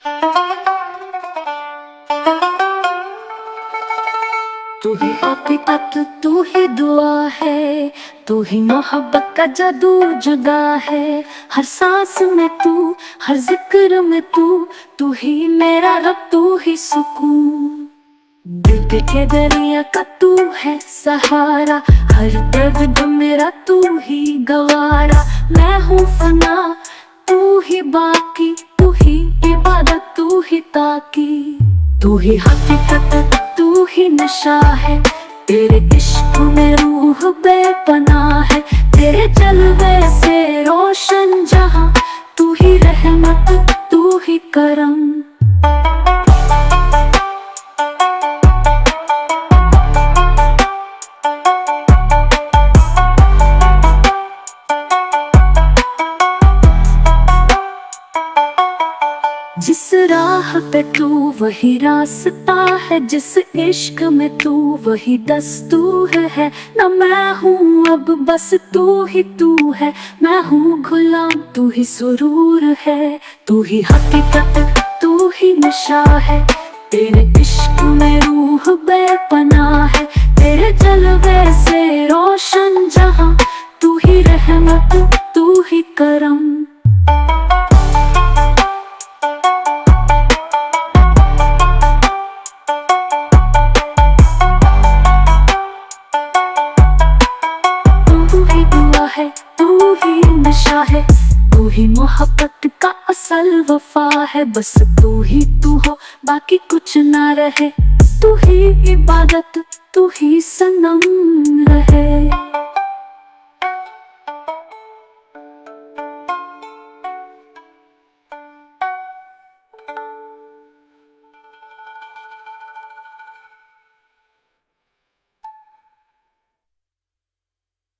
तू ही हकीकत, तू ही दुआ है, तू ही मोहब्बत का जादू जुदा है। हर सांस में तू, हर जिक्र में तू, तू ही मेरा रब, तू ही सुकून। दिल के दरिया का तू है सहारा, हर दर्द मेरा तू ही गवारा। मैं हूँ फना, तू ही बाकी, तू ही इबादत, तू ही ताकी। तू ही हकीकत, तू ही नशा है, तेरे इश्क में रूह बेपनाह है। तेरे जलवे से रोशन जहां, तू ही रहमत, तू ही करम। जिस राह पे तू वही रास्ता है, जिस इश्क में तू वही दस्तूर है। न मैं हूँ अब बस तू ही तू है, मैं हूँ गुलाम तू ही सुरूर है। तू ही हकीकत, तू ही नशा है, तेरे इश्क में रूह बेपनाह है। तेरे जलवे से रोशन जहां, तू ही रहमत, तू ही करम। तू ही नशा है, तू ही मोहब्बत का असल वफा है। बस तू ही तू हो, बाकी कुछ ना रहे। तू ही इबादत, तू ही सनम रहे।